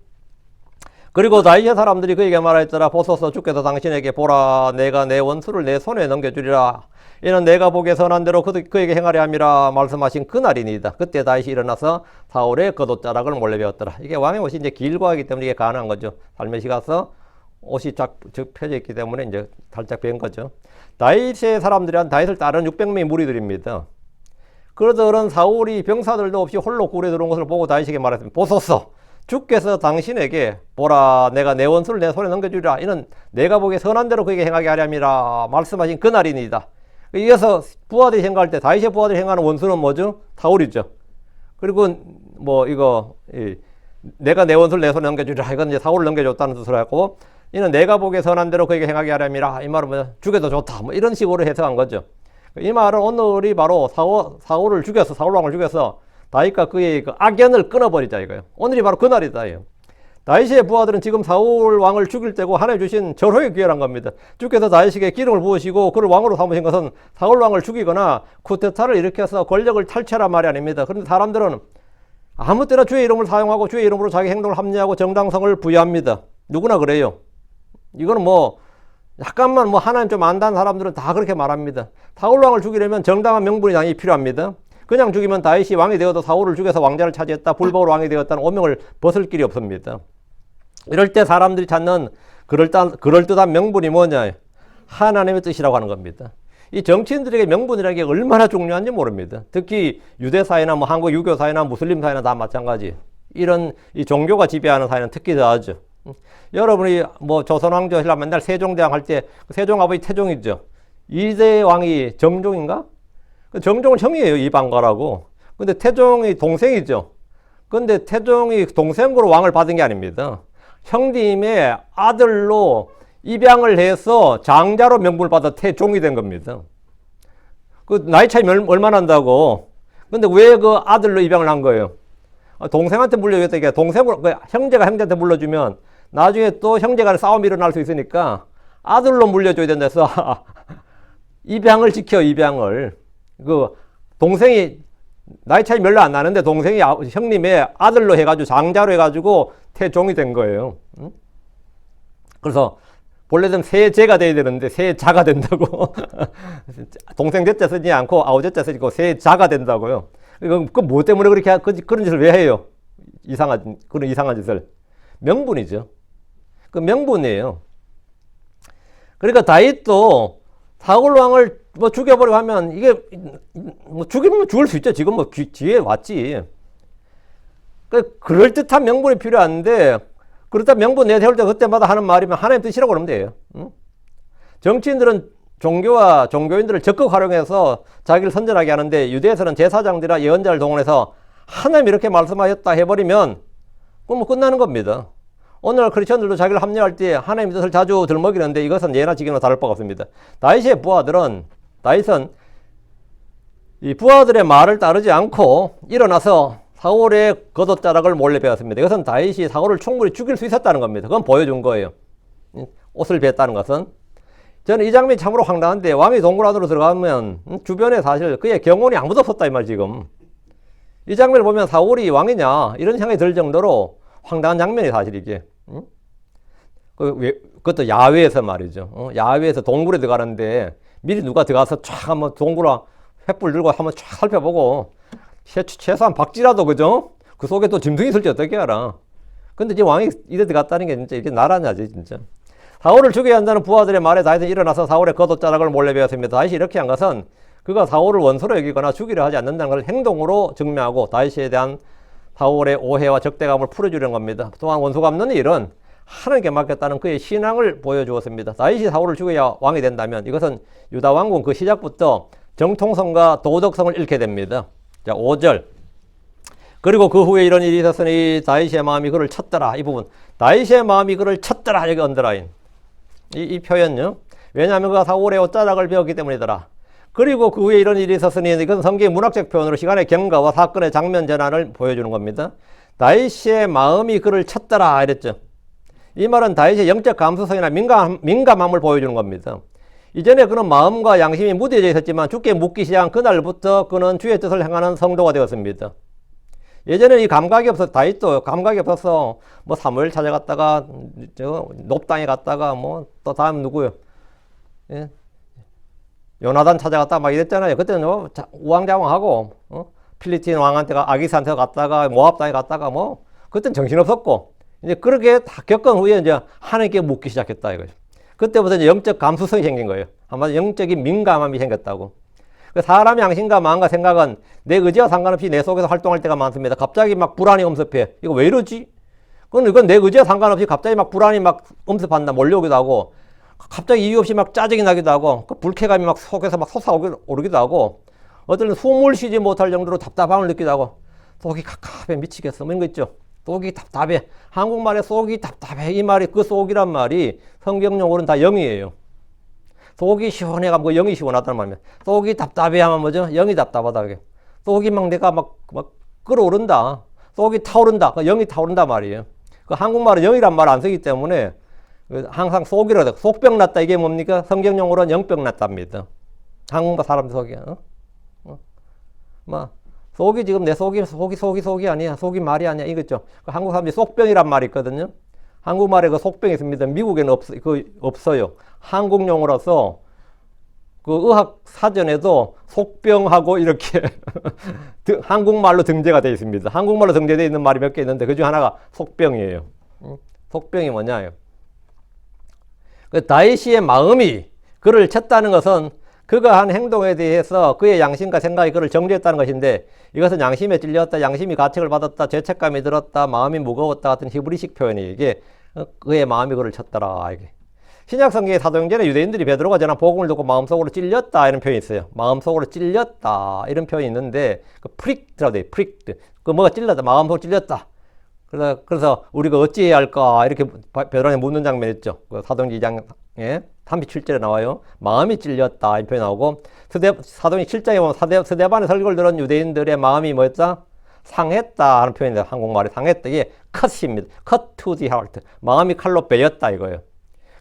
그리고 다윗의 사람들이 그에게 말하였더라. 보소서 주께서 당신에게 보라 내가 내 원수를 내 손에 넘겨주리라. 이는 내가 보기에 선한 대로 그에게 행하려 함이라 말씀하신 그날이니이다. 그때 다윗이 일어나서 사울의 겉옷자락을 몰래 베었더라. 이게 왕의 옷이 이제 길고 하기 때문에 이게 가능한 거죠. 달메시 가서 옷이 쫙 펴져 있기 때문에 이제 살짝 벤 거죠. 다윗의 사람들이 다윗을 따른 600명의 무리들입니다. 그러더런 사울이 병사들도 없이 홀로 굴에 들어온 것을 보고 다윗에게 말했습니다. 보소서 주께서 당신에게 보라 내가 내 원수를 내 손에 넘겨주리라. 이는 내가 보기에 선한 대로 그에게 행하게 하렴이라 말씀하신 그날이니이다. 이어서 부하들이 행할 때 다윗의 부하들이 행하는 원수는 뭐죠? 사울이죠. 그리고 뭐 이거 내가 내 원수를 내 손에 넘겨주리라. 이건 이제 사울을 넘겨줬다는 뜻으로 했고, 이는 내가 보기에 선한 대로 그에게 행하게 하렴이라. 이 말은 뭐 죽여도 좋다. 뭐 이런 식으로 해석한 거죠. 이 말은 오늘이 바로 사울을 죽여서 사울왕을 죽여서 다윗과 그의 그 악연을 끊어버리자 이거예요. 오늘이 바로 그날이다. 다윗의 부하들은 지금 사울 왕을 죽일 때고 하나님 주신 절호의 기회란 겁니다. 주께서 다윗에게 기름을 부으시고 그를 왕으로 삼으신 것은 사울 왕을 죽이거나 쿠데타를 일으켜서 권력을 탈취하란 말이 아닙니다. 그런데 사람들은 아무 때나 주의 이름을 사용하고 주의 이름으로 자기 행동을 합리하고 정당성을 부여합니다. 누구나 그래요. 이거는 뭐 약간만 뭐 하나님 좀 안다는 사람들은 다 그렇게 말합니다. 사울 왕을 죽이려면 정당한 명분이 당연히 필요합니다. 그냥 죽이면 다윗이 왕이 되어도 사울을 죽여서 왕자를 차지했다, 불법으로 왕이 되었다는 오명을 벗을 길이 없습니다. 이럴 때 사람들이 찾는 그럴듯한 명분이 뭐냐? 하나님의 뜻이라고 하는 겁니다. 이 정치인들에게 명분이라는 게 얼마나 중요한지 모릅니다. 특히 유대 사회나 뭐 한국 유교 사회나 무슬림 사회나 다 마찬가지. 이런 이 종교가 지배하는 사회는 특히 더하죠. 여러분이 뭐 조선 왕조 신라 맨날 세종대왕 할 때 세종 아버지 태종이죠. 2대 왕이 정종인가? 정종은 형이에요. 이방가라고. 근데 태종이 동생이죠. 근데 태종이 동생으로 왕을 받은 게 아닙니다. 형님의 아들로 입양을 해서 장자로 명분을 받아 태종이 된 겁니다. 그 나이 차이 얼마나 난다고. 근데 왜 그 아들로 입양을 한 거예요? 동생한테 물려줬다니까. 동생으로, 형제가 형제한테 물려주면 나중에 또 형제 간에 싸움이 일어날 수 있으니까 아들로 물려줘야 된다 해서 입양을 지켜, 입양을. 그 동생이 나이 차이 별로 안 나는데 동생이 형님의 아들로 해가지고 장자로 해가지고 태종이 된 거예요. 그래서 본래는 세제가 돼야 되는데 세자가 된다고. 동생 제자 쓰지 않고 아우제자 쓰고 세자가 된다고요. 그 뭐 때문에 그렇게 그런 짓을 왜 해요? 그런 이상한 짓을. 명분이죠. 그 명분이에요. 그러니까 다윗도 사울 왕을 뭐 죽여버리고 하면 이게 뭐 죽이면 죽을 수 있죠. 지금 뭐 뒤에 왔지. 그럴듯한 명분이 필요한데 그렇다 명분 내세울 때 그때마다 하는 말이면 하나님 뜻이라고 그러면 돼요. 응? 정치인들은 종교와 종교인들을 적극 활용해서 자기를 선전하게 하는데 유대에서는 제사장들이나 예언자를 동원해서 하나님 이렇게 말씀하셨다 해버리면 그럼 뭐 끝나는 겁니다. 오늘날 크리스천들도 자기를 합리화할 때 하나님의 뜻을 자주 들먹이는데 이것은 예나 지금이나 다를 바가 없습니다. 다윗은 이 부하들의 말을 따르지 않고 일어나서 사울의 겉옷자락을 몰래 베었습니다. 이것은 다윗이 사울을 충분히 죽일 수 있었다는 겁니다. 그건 보여준 거예요. 옷을 베었다는 것은. 저는 이 장면이 참으로 황당한데 왕이 동굴 안으로 들어가면 주변에 사실 그의 경호원이 아무도 없었다 이 말 지금. 이 장면을 보면 사울이 왕이냐 이런 생각이 들 정도로 황당한 장면이 사실 이게. 그것도 야외에서 말이죠. 야외에서 동굴에 들어가는데 미리 누가 들어가서 쫙 한번 동굴아 횃불 들고 한번 쫙 살펴보고 최소한 박쥐라도 그죠? 그 속에 또 짐승이 있을지 어떻게 알아. 근데 이제 왕이 이래 들어갔다는 게 진짜 이렇게 나라냐지 진짜. 사울을 죽여야 한다는 부하들의 말에 다윗은 일어나서 사울의 겉옷자락을 몰래 베었습니다. 다윗이 이렇게 한 것은 그가 사울을 원수로 여기거나 죽이려 하지 않는다는 걸 행동으로 증명하고 다윗에 대한 사울의 오해와 적대감을 풀어주려는 겁니다. 또한 원수가 없는 일은 하나님께 맡겼다는 그의 신앙을 보여주었습니다. 다윗이 사울을 죽여야 왕이 된다면 이것은 유다 왕국 그 시작부터 정통성과 도덕성을 잃게 됩니다. 자, 5절. 그리고 그 후에 이런 일이 있었으니 다윗의 마음이 그를 쳤더라. 이 부분. 다윗의 마음이 그를 쳤더라. 여기 언더라인. 이 표현요. 왜냐하면 그가 사울의 옷자락을 베었기 때문이더라. 그리고 그 후에 이런 일이 있었으니 이건 성경의 문학적 표현으로 시간의 경과와 사건의 장면 전환을 보여주는 겁니다. 다윗의 마음이 그를 쳤더라 이랬죠. 이 말은 다윗의 영적 감수성이나 민감함을 보여주는 겁니다. 이전에 그는 마음과 양심이 무뎌져 있었지만 주께 묻기 시작한 그날부터 그는 주의 뜻을 행하는 성도가 되었습니다. 예전에 이 감각이 없어, 다윗도 감각이 없어서 뭐 사무엘 찾아갔다가 높당에 갔다가 뭐 또 다음 누구요? 예? 요나단 찾아갔다가 막 이랬잖아요. 그때는 뭐 우왕좌왕하고 필리핀 왕한테 아기스한테 갔다가 모압 땅에 갔다가 뭐 그때는 정신없었고 이제 그렇게 다 겪은 후에 이제 하나님께 묻기 시작했다 이거죠. 그때부터 이제 영적 감수성이 생긴 거예요. 한마디로 영적인 민감함이 생겼다고. 사람의 양심과 마음과 생각은 내 의지와 상관없이 내 속에서 활동할 때가 많습니다. 갑자기 막 불안이 엄습해. 이거 왜 이러지? 이건 내 의지와 상관없이 갑자기 막 불안이 막 엄습한다. 몰려오기도 하고 갑자기 이유 없이 막 짜증이 나기도 하고 그 불쾌감이 막 속에서 막 솟아오르기도 하고 어떨 때는 숨을 쉬지 못할 정도로 답답함을 느끼기도 하고 속이 갑갑해 미치겠어. 뭐 이런 거 있죠. 속이 답답해. 한국말에 속이 답답해. 이 말이 그 속이란 말이 성경용어로는 다 영이에요. 속이 시원해가 뭐 영이 시원하다는 말이야. 속이 답답해 하면 뭐죠? 영이 답답하다. 그게. 속이 막 내가 막 끓어오른다. 속이 타오른다. 그 영이 타오른다 말이에요. 그 한국말은 영이란 말 안 쓰기 때문에 항상 속이라고 해요. 속병 났다. 이게 뭡니까? 성경용어로는 영병 났답니다. 한국말 사람 속이. 막 속이 지금 내 속이 아니야. 속이 말이 아니야. 이거죠. 그 한국 사람들이 속병이란 말이 있거든요. 한국말에 그 속병이 있습니다. 미국에는 없어요. 한국 용어라서 그 의학 사전에도 속병하고 이렇게 한국말로 등재가 되어 있습니다. 한국말로 등재되어 있는 말이 몇 개 있는데 그 중 하나가 속병이에요. 속병이 뭐냐요? 그 다윗의 마음이 그를 쳤다는 것은 그가 한 행동에 대해서 그의 양심과 생각이 그를 정죄했다는 것인데 이것은 양심에 찔렸다, 양심이 가책을 받았다, 죄책감이 들었다, 마음이 무거웠다 같은 히브리식 표현이 이게 그의 마음이 그를 쳤더라. 이게. 신약성경의 사도행전에 유대인들이 베드로가 전한 복음을 듣고 마음속으로 찔렸다 이런 표현이 있어요. 마음속으로 찔렸다 이런 표현이 있는데 그 프릭트라고 돼요. 프릭트. 그 뭐가 찔렸다. 마음속으로 찔렸다. 그래서 우리가 어찌해야 할까 이렇게 베드로한테 묻는 장면이 있죠. 그 사도행전 2장에 37절에 나와요. 마음이 찔렸다 이 표현이 나오고 사도행전 7장에 보면 스데반의 설교를 들은 유대인들의 마음이 뭐였다? 상했다 하는 표현이에요. 한국말에 상했다. 이게 컷입니다. cut to the heart. 마음이 칼로 베였다 이거예요.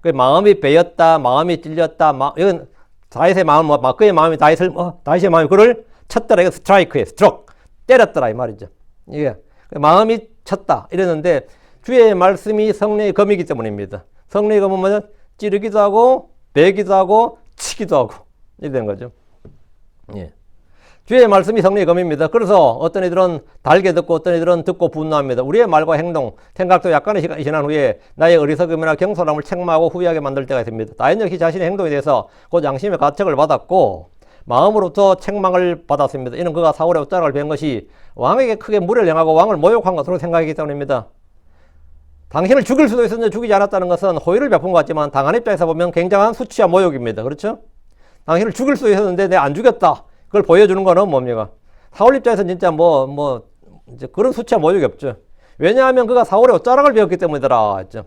그 마음이 베였다, 마음이 찔렸다. 이건 다윗의 마음, 그의 마음이 다윗의 마음이 그를 쳤더라. 이거 스트라이크예요. 스트로크. 때렸더라 이 말이죠. 이게 마음이 쳤다 이랬는데 주의 말씀이 성령의 검이기 때문입니다. 성령의 검은 뭐냐? 찌르기도 하고 베기도 하고 치기도 하고 이래 되는 거죠. 예. 주의 말씀이 성령의 검입니다. 그래서 어떤 이들은 달게 듣고 어떤 이들은 듣고 분노합니다. 우리의 말과 행동, 생각도 약간의 시간이 지난 후에 나의 어리석음이나 경솔함을 책망하고 후회하게 만들 때가 있습니다. 다윗 역시 자신의 행동에 대해서 곧 양심의 가책을 받았고 마음으로부터 책망을 받았습니다. 이는 그가 사울의 옷자락을 벤 것이 왕에게 크게 무례를 행하고 왕을 모욕한 것으로 생각하기 때문입니다. 당신을 죽일 수도 있었는데 죽이지 않았다는 것은 호의를 베푼 것 같지만 당한 입장에서 보면 굉장한 수치와 모욕입니다. 그렇죠? 당신을 죽일 수도 있었는데 내가 안 죽였다. 그걸 보여주는 거는 뭡니까? 사울 입장에서는 진짜 이제 그런 수치와 모욕이 없죠. 왜냐하면 그가 사울의 옷자락을 베었기 때문이더라 했죠.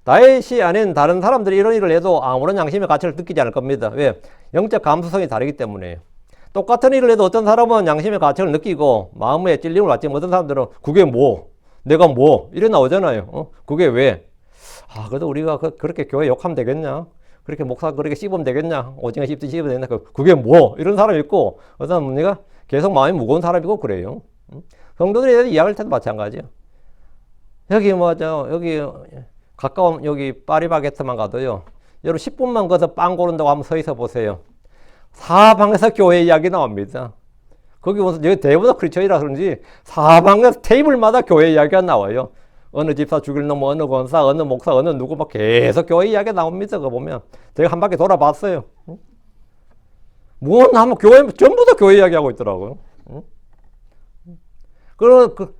다윗이 아닌 다른 사람들이 이런 일을 해도 아무런 양심의 가치를 느끼지 않을 겁니다. 왜? 영적 감수성이 다르기 때문에요. 똑같은 일을 해도 어떤 사람은 양심의 가치를 느끼고 마음에 찔림을 받지만 어떤 사람들은 그게 뭐? 내가 뭐? 이래 나오잖아요. 그게 왜? 그래도 우리가 그렇게 교회 욕하면 되겠냐? 그렇게 목사 그렇게 씹으면 되겠냐? 오징어 씹듯이 씹으면 되겠냐? 그게 뭐? 이런 사람이 있고 어떤 사람은 내가 계속 마음이 무거운 사람이고 그래요. 성도들에 대해서 이야기할 때도 마찬가지예요. 여기 여기 가까운 여기 파리바게트만 가도요. 여러분 10분만 거기서 빵 고른다고 한번 서 있어 보세요. 사방에서 교회 이야기 나옵니다. 거기 무슨 여기 대부분 크리스천이라 그런지 사방에서 테이블마다 교회 이야기가 나와요. 어느 집사 죽일 놈, 어느 권사, 어느 목사, 어느 누구 막 계속 교회 이야기 나옵니다. 그거 보면 제가 한 바퀴 돌아봤어요. 무언 하면 교회 전부 다 교회 이야기하고 있더라고요. 그러고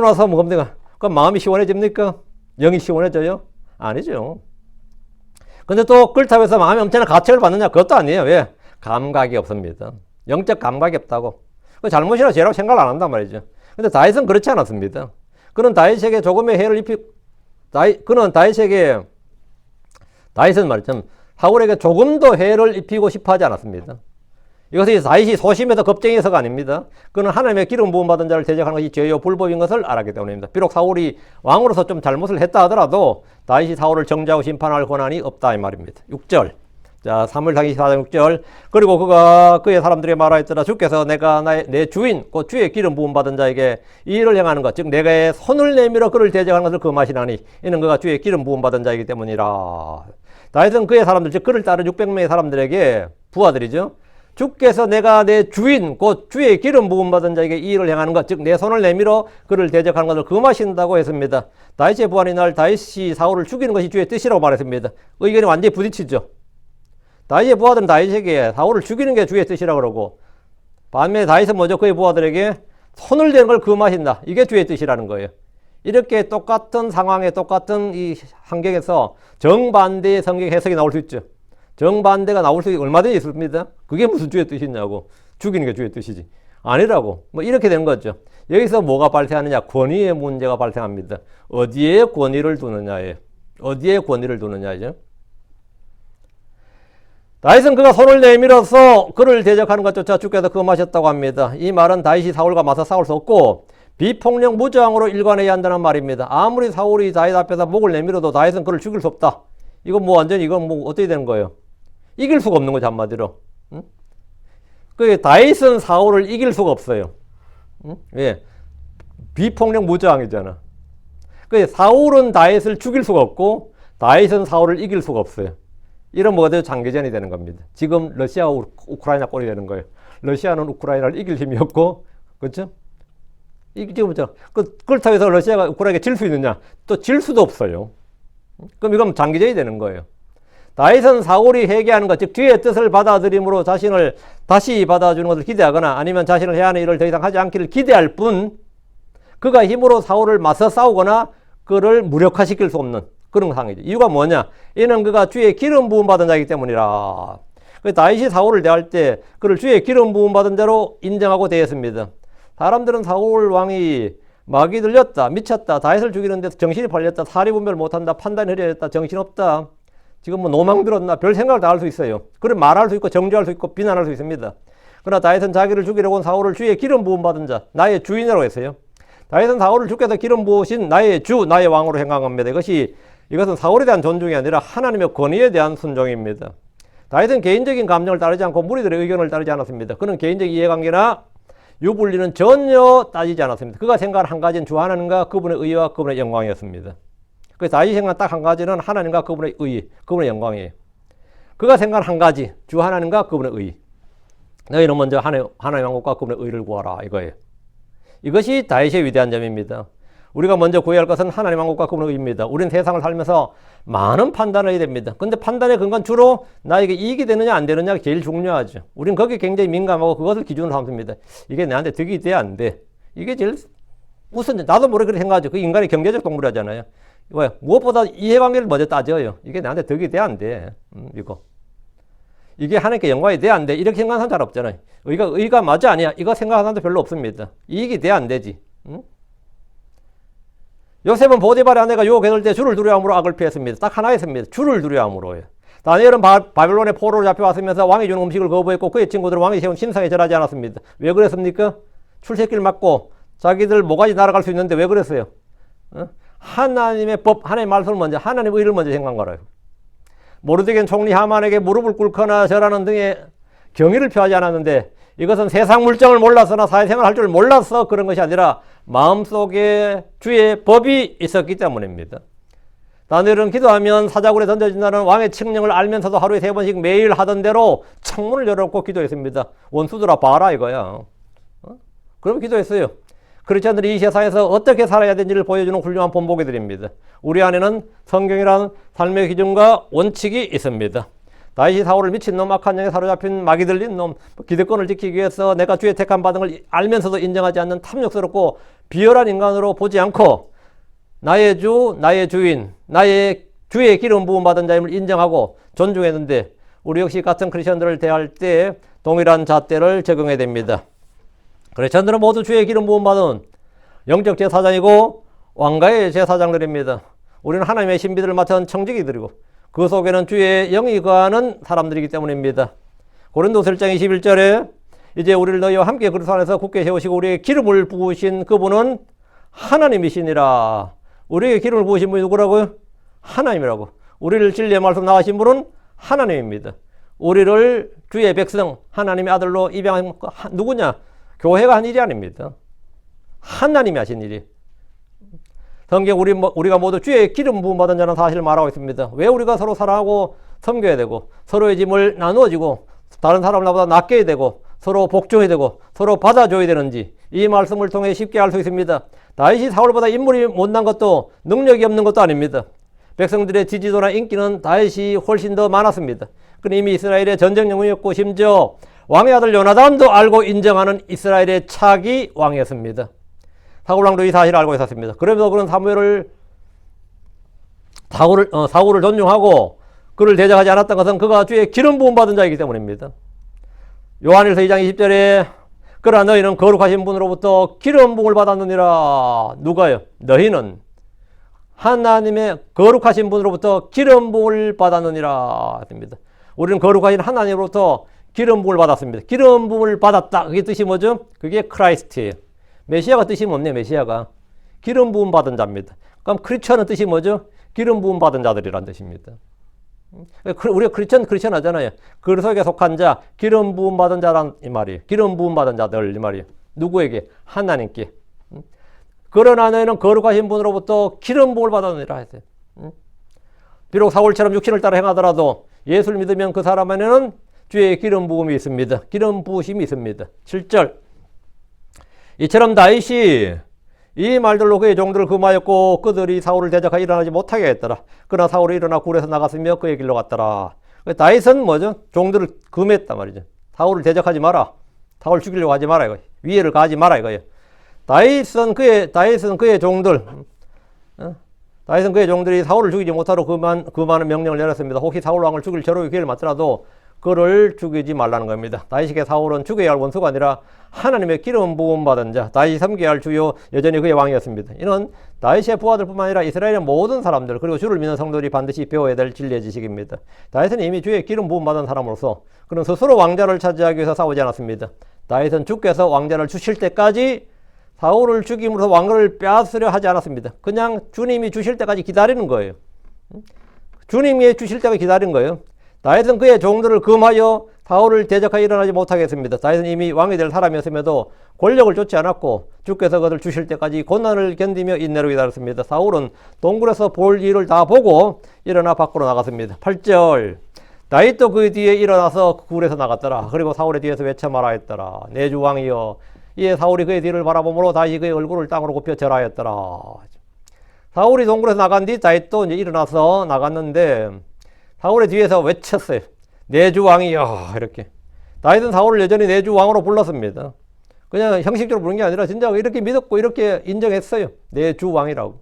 나서 뭡니까? 그럼 마음이 시원해집니까? 영이 시원해져요? 아니죠. 근데 또 끌탑에서 마음이 엄청난 가책을 받느냐? 그것도 아니에요. 왜? 감각이 없습니다. 영적 감각이 없다고. 그 잘못이라 죄라고 생각을 안 한단 말이죠. 근데 다윗은 그렇지 않았습니다. 그는 다윗에게 조금의 해를 다윗은 말이죠. 사울에게 조금 더 해를 입히고 싶어 하지 않았습니다. 이것이 다윗이 소심해서 겁쟁이해서가 아닙니다. 그는 하나님의 기름 부음 받은 자를 대적하는 것이 죄요 불법인 것을 알았기 때문입니다. 비록 사울이 왕으로서 좀 잘못을 했다 하더라도 다윗이 사울을 정죄하고 심판할 권한이 없다 이 말입니다. 6절 자, 사무엘상 24장 6절. 그리고 그가 그의 사람들에게 말하였더라. 주께서 내가 내 주인 곧 주의 기름 부음 받은 자에게 이 일을 행하는 것, 즉 내가 손을 내밀어 그를 대적하는 것을 금하시나니 이는 그가 주의 기름 부음 받은 자이기 때문이라. 다윗은 그의 사람들, 즉 그를 따른 600명의 사람들에게, 부하들이죠, 주께서 내가 내 주인 곧 주의 기름 부음 받은 자에게 이 일을 행하는 것, 즉 내 손을 내밀어 그를 대적하는 것을 금하신다고 했습니다. 다윗의 부하는 이날 다윗이 사울을 죽이는 것이 주의 뜻이라고 말했습니다. 의견이 완전히 부딪히죠. 다윗의 부하들은 다윗에게 사울을 죽이는 게 주의 뜻이라고 그러고, 반면에 다윗은 먼저 그의 부하들에게 손을 대는 걸 금하신다, 이게 주의 뜻이라는 거예요. 이렇게 똑같은 상황에 똑같은 이 환경에서 정반대의 성경 해석이 나올 수 있죠. 정반대가 나올 수 얼마든지 있습니다. 그게 무슨 주의 뜻이냐고. 죽이는 게 주의 뜻이지. 아니라고. 뭐 이렇게 되는 거죠. 여기서 뭐가 발생하느냐? 권위의 문제가 발생합니다. 어디에 권위를 두느냐예요. 어디에 권위를 두느냐죠. 다윗은 그가 손을 내밀어서 그를 대적하는 것조차 주께서 금하셨다고 합니다. 이 말은 다윗이 사울과 맞서 싸울 수 없고 비폭력 무저항으로 일관해야 한다는 말입니다. 아무리 사울이 다윗 앞에서 목을 내밀어도 다윗은 그를 죽일 수 없다. 이건 뭐 완전히 이건 뭐 어떻게 되는 거예요? 이길 수가 없는 거죠, 한마디로. 응? 그 다윗은 사울을 이길 수가 없어요. 응? 예. 비폭력 무저항이잖아. 그 사울은 다윗을 죽일 수가 없고 다윗은 사울을 이길 수가 없어요. 이런 뭐가 돼요? 장기전이 되는 겁니다. 지금 러시아와 우크라이나 꼴이 되는 거예요. 러시아는 우크라이나를 이길 힘이 없고, 그렇죠? 지금 그렇다고 해서 러시아가 우크라이나에게 질 수 있느냐? 또 질 수도 없어요. 그럼 이건 장기전이 되는 거예요. 다윗은 사울이 회개하는 것, 즉 뒤의 뜻을 받아들임으로 자신을 다시 받아주는 것을 기대하거나 아니면 자신을 해야 하는 일을 더 이상 하지 않기를 기대할 뿐, 그가 힘으로 사울을 맞서 싸우거나 그를 무력화시킬 수 없는 그런 상황이죠. 이유가 뭐냐? 이는 그가 주의 기름 부음 받은 자이기 때문이라. 다윗이 사울을 대할 때 그를 주의 기름 부음 받은 자로 인정하고 대했습니다. 사람들은 사울 왕이 마귀 들렸다, 미쳤다, 다윗을 죽이는 데서 정신이 팔렸다, 사리 분별 못한다, 판단이 흐려졌다, 정신없다, 지금 뭐 노망 들었나, 별 생각을 다 할 수 있어요. 그래 말할 수 있고 정죄할 수 있고 비난할 수 있습니다. 그러나 다윗은 자기를 죽이려고 온 사울을 주의 기름 부음 받은 자, 나의 주인이라고 했어요. 다윗은 사울을 주께서 기름 부으신 나의 주, 나의 왕으로 행함합니다. 이것은 사울에 대한 존중이 아니라 하나님의 권위에 대한 순종입니다. 다윗은 개인적인 감정을 따르지 않고 무리들의 의견을 따르지 않았습니다. 그는 개인적 이해관계나 유불리는 전혀 따지지 않았습니다. 그가 생각한 한 가지는 주 하나님과 그분의 의와 그분의 영광이었습니다. 그래서 다윗이 생각한 딱 한 가지는 하나님과 그분의 의, 그분의 영광이에요. 그가 생각한 한 가지, 주 하나님과 그분의 의. 너희는 먼저 하나님 왕국과 그분의 의를 구하라, 이거예요. 이것이 다윗의 위대한 점입니다. 우리가 먼저 구해야 할 것은 하나님 왕국과 그분의 의입니다. 우리는 세상을 살면서 많은 판단을 해야 됩니다. 근데 판단의 근거는 주로 나에게 이익이 되느냐 안 되느냐가 제일 중요하죠. 우리는 거기에 굉장히 민감하고 그것을 기준으로 삼습니다. 이게 내한테 득이 돼 안 돼? 이게 제일 우선, 나도 모르게 그렇게 생각하죠. 그 인간이 경제적 동물이잖아요. 왜? 무엇보다 이해관계를 먼저 따져요. 이게 나한테 득이 돼 안 돼? 이게 하나님께 영광이 돼 안 돼? 이렇게 생각하는 사람 잘 없잖아요. 의가 맞아 아니야? 이거 생각하는 사람도 별로 없습니다. 이익이 돼 안 되지? 요셉은 보디발의 아내가 유혹했을 때 주를 두려움으로 악을 피했습니다. 딱 하나였습니다. 주를 두려움으로요. 다니엘은 바빌론의 포로로 잡혀왔으면서 왕이 주는 음식을 거부했고 그의 친구들은 왕이 세운 신상에 절하지 않았습니다. 왜 그랬습니까? 출세길 맞고 자기들 모가지 날아갈 수 있는데 왜 그랬어요? 하나님의 법, 하나님의 말씀을 먼저, 하나님의 의를 먼저 생각한 거라요. 모르드겐 총리 하만에게 무릎을 꿇거나 절하는 등의 경의를 표하지 않았는데 이것은 세상 물정을 몰라서나 사회생활을 할 줄 몰라서 그런 것이 아니라 마음속에 주의 법이 있었기 때문입니다. 다니엘은 기도하면 사자굴에 던져진다는 왕의 칙령을 알면서도 하루에 3번씩 매일 하던 대로 창문을 열어놓고 기도했습니다. 원수들아 봐라 이거야. 그럼 기도했어요. 크리스천들이 이 세상에서 어떻게 살아야 되는지를 보여주는 훌륭한 본보기들입니다. 우리 안에는 성경이라는 삶의 기준과 원칙이 있습니다. 다윗이 사울을 미친놈, 악한 영에 사로잡힌 마귀 들린 놈, 기득권을 지키기 위해서 내가 주의 택함 받은 걸 알면서도 인정하지 않는 탐욕스럽고 비열한 인간으로 보지 않고 나의 주, 나의 주인, 나의 주의 기름 부음 받은 자임을 인정하고 존중했는데 우리 역시 같은 크리스천들을 대할 때 동일한 잣대를 적용해야 됩니다. 크리스천들은 모두 주의 기름 부음 받은 영적 제사장이고 왕가의 제사장들입니다. 우리는 하나님의 신비들을 맡은 청지기들이고 그 속에는 주의 영이 거하는 사람들이기 때문입니다. 고린도서 1장 21절에 이제 우리를 너희와 함께 그리스도 안에서 굳게 세우시고 우리에게 기름을 부으신 그분은 하나님이시니라. 우리에게 기름을 부으신 분이 누구라고요? 하나님이라고. 우리를 진리의 말씀 나가신 분은 하나님입니다. 우리를 주의 백성 하나님의 아들로 입양한 누구냐? 교회가 한 일이 아닙니다. 하나님이 하신 일이. 성경 우리가 모두 주의 기름 부음 받은 자는 사실을 말하고 있습니다. 왜 우리가 서로 사랑하고 섬겨야 되고 서로의 짐을 나누어지고 다른 사람을 나보다 낫게 되고 서로 복종해야 되고 서로 받아줘야 되는지 이 말씀을 통해 쉽게 알 수 있습니다. 다윗이 사울보다 인물이 못난 것도 능력이 없는 것도 아닙니다. 백성들의 지지도나 인기는 다윗이 훨씬 더 많았습니다. 그는 이미 이스라엘의 전쟁 영웅이었고 심지어 왕의 아들 요나단도 알고 인정하는 이스라엘의 차기 왕이었습니다. 사울왕도 이 사실을 알고 있었습니다. 그러면서 그는 사울을 존중하고 그를 대적하지 않았던 것은 그가 주의 기름 부음 받은 자이기 때문입니다. 요한일서 2장 20절에 그러나 너희는 거룩하신 분으로부터 기름 부음을 받았느니라. 누가요? 너희는 하나님의 거룩하신 분으로부터 기름 부음을 받았느니라. 우리는 거룩하신 하나님으로부터 기름 부음을 받았습니다. 기름 부음을 받았다. 그게 뜻이 뭐죠? 그게 크라이스트예요. 메시아가 뜻이 뭐네? 메시아가 기름 부음 받은 자입니다. 그럼 크리스천은 뜻이 뭐죠? 기름 부음 받은 자들이란 뜻입니다. 우리가 크리스천 하잖아요. 그리스도에게 속한 자, 기름 부음 받은 자란 이 말이에요. 기름 부음 받은 자들 이 말이에요. 누구에게? 하나님께. 그러나 너희는 거룩하신 분으로부터 기름 부음을 받았느니라 했어요. 비록 사울처럼 육신을 따라 행하더라도 예수를 믿으면 그 사람 안에는 주의 기름 부음이 있습니다. 기름 부으심이 있습니다. 7절. 이처럼 다윗이 이 말들로 그의 종들을 금하였고 그들이 사울을 대적하여 일어나지 못하게 했더라. 그러나 사울이 일어나 굴에서 나갔으며 그의 길로 갔더라. 다윗은 뭐죠? 종들을 금했단 말이죠. 사울을 대적하지 마라. 사울 죽이려고 하지 마라 이거. 위해를 가하지 마라 이거예요. 다윗은 그의 종들이 사울을 죽이지 못하도록 그 많은 명령을 내렸습니다. 혹시 사울 왕을 죽일 저로의 기회를 맞더라도 그를 죽이지 말라는 겁니다. 다윗에게 사울은 죽여야 할 원수가 아니라 하나님의 기름 부음 받은 자, 다윗이 섬겨야 할 주요 여전히 그의 왕이었습니다. 이는 다윗의 부하들뿐만 아니라 이스라엘의 모든 사람들 그리고 주를 믿는 성도들이 반드시 배워야 될 진리의 지식입니다. 다윗은 이미 주의 기름 부음 받은 사람으로서 그는 스스로 왕자를 차지하기 위해서 싸우지 않았습니다. 다윗은 주께서 왕자를 주실 때까지 사울을 죽임으로써 왕을 빼앗으려 하지 않았습니다. 그냥 주님이 주실 때까지 기다리는 거예요. 주님이 주실 때까지 기다린 거예요. 다윗은 그의 종들을 금하여 사울을 대적하여 일어나지 못하게 했습니다. 다윗은 이미 왕이 될 사람이었음에도 권력을 쫓지 않았고 주께서 그들 주실 때까지 고난을 견디며 인내로 기다렸습니다. 사울은 동굴에서 볼 일을 다 보고 일어나 밖으로 나갔습니다. 8절. 다윗도 그 뒤에 일어나서 굴에서 나갔더라. 그리고 사울의 뒤에서 외쳐 말하였더라. 내 주 왕이여. 이에 사울이 그의 뒤를 바라보므로 다시 그의 얼굴을 땅으로 굽혀 절하였더라. 사울이 동굴에서 나간 뒤 다윗도 이제 일어나서 나갔는데 사울의 뒤에서 외쳤어요. 내 주 왕이여. 이렇게. 다윗은 사울을 여전히 내 주 왕으로 불렀습니다. 그냥 형식적으로 부른 게 아니라 진짜 이렇게 믿었고 이렇게 인정했어요. 내 주 왕이라고.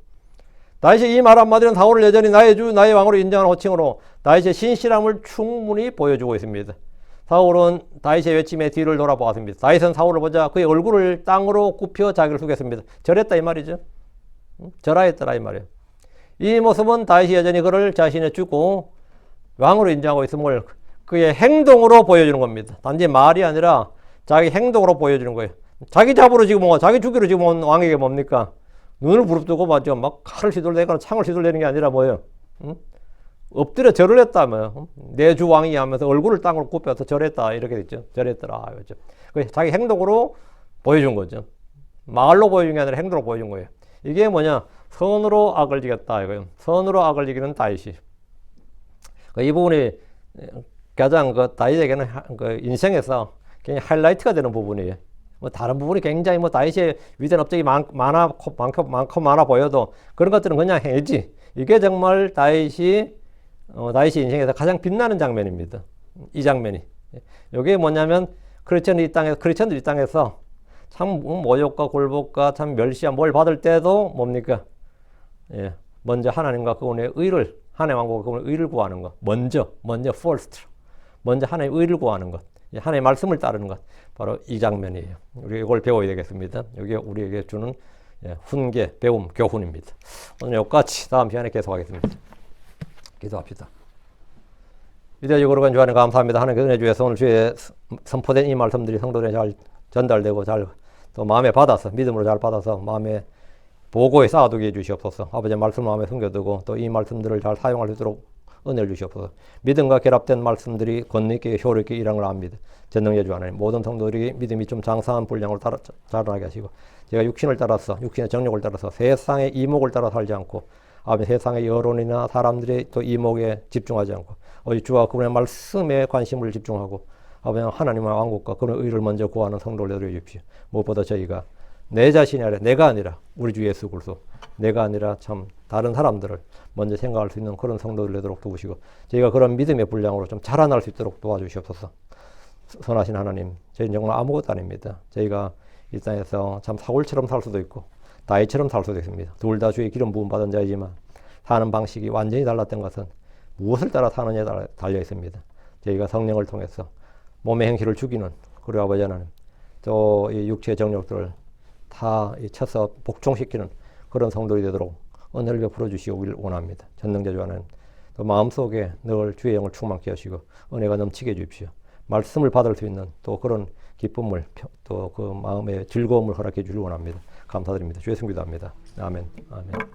다윗이 이 말 한마디는 사울을 여전히 나의 주, 나의 왕으로 인정하는 호칭으로 다윗의 신실함을 충분히 보여주고 있습니다. 사울은 다윗의 외침에 뒤를 돌아보았습니다. 다윗은 사울을 보자 그의 얼굴을 땅으로 굽혀 자기를 숙였습니다. 절했다 이 말이죠. 절하였더라 이 말이에요. 이 모습은 다윗이 여전히 그를 자신의 주고 왕으로 인정하고 있음을 그의 행동으로 보여주는 겁니다. 단지 말이 아니라 자기 행동으로 보여주는 거예요. 자기 잡으러 지금 자기 주기로 지금 온 왕에게 뭡니까? 눈을 부릅뜨고 맞죠. 막 칼을 휘둘러대거나 창을 휘둘러대는 게 아니라 뭐예요? 엎드려 절을 했다며. 내 주 왕이 하면서 얼굴을 땅으로 굽혀서 절했다 이렇게 됐죠. 절했더라. 그렇죠. 자기 행동으로 보여준 거죠. 말로 보여준 게 아니라 행동으로 보여준 거예요. 이게 뭐냐? 선으로 악을 지겼다 이거예요. 선으로 악을 지기는 다윗이. 이 부분이 가장 다윗에게는 인생에서 굉장히 하이라이트가 되는 부분이에요. 다른 부분이 굉장히 다윗의 위대한 업적이 많고 많아 보여도 그런 것들은 그냥 해지. 이게 정말 다윗이 인생에서 가장 빛나는 장면입니다. 이 장면이. 이게 뭐냐면 크리스천들 이 땅에서 참 모욕과 굴복과 참 멸시와 뭘 받을 때도 뭡니까? 예, 먼저 하나님과 그분의 의를 하나님 왕국과 그분의 의를 구하는 것. 먼저 first. 먼저 하나님의 의를 구하는 것. 하나님의 말씀을 따르는 것. 바로 이 장면이에요. 우리가 이걸 배워야 되겠습니다. 이게 우리에게 주는 훈계, 배움, 교훈입니다. 오늘 여기까지 다음 시간에 계속하겠습니다. 기도합시다. 위대하고 거룩한 주 하나님 감사합니다. 하나님의 은혜 주에서 오늘 주에 선포된 이 말씀들이 성도들에 잘 전달되고 잘 또 마음에 받아서 믿음으로 잘 받아서 마음에 보고에 쌓아두게 해주시옵소서. 아버지의 말씀 마음에 숨겨두고 또 이 말씀들을 잘 사용할 수 있도록 은혜를 주시옵소서. 믿음과 결합된 말씀들이 권능있게 효력있게 일하는 걸 압니다. 전능예주 하나님, 모든 성도들이 믿음이 좀 장성한 분량으로 자라나게 하시고, 제가 육신을 따라서, 육신의 정욕을 따라서, 세상의 이목을 따라 살지 않고, 아버지 세상의 여론이나 사람들의 또 이목에 집중하지 않고, 주와 그분의 말씀에 관심을 집중하고, 아버지 하나님의 왕국과 그런 의를 먼저 구하는 성도를 되어 주십시오. 무엇보다 저희가 내 자신이 아니라, 내가 아니라 우리 주 예수 그리스도, 내가 아니라 참 다른 사람들을 먼저 생각할 수 있는 그런 성도들 되도록 도우시고, 저희가 그런 믿음의 분량으로 좀 자라날 수 있도록 도와주시옵소서. 선하신 하나님, 저희는 정말 아무것도 아닙니다. 저희가 이 땅에서 참 사울처럼 살 수도 있고 다윗처럼 살 수도 있습니다. 둘 다 주의 기름 부음 받은 자이지만 사는 방식이 완전히 달랐던 것은 무엇을 따라 사느냐에 달려 있습니다. 저희가 성령을 통해서 몸의 행실을 죽이는, 그리고 아버지 하나님 또 이 육체의 정욕들을 다 쳐서 복종시키는 그런 성도들이 되도록 은혜를 베풀어 주시기를 원합니다. 전능자주 하나님, 또 마음속에 늘 주의 영을 충만케 하시고 은혜가 넘치게 해 주십시오. 말씀을 받을 수 있는 또 그런 기쁨을, 또 그 마음의 즐거움을 허락해 주길 원합니다. 감사드립니다. 주의 승 기도합니다. 아멘. 아멘.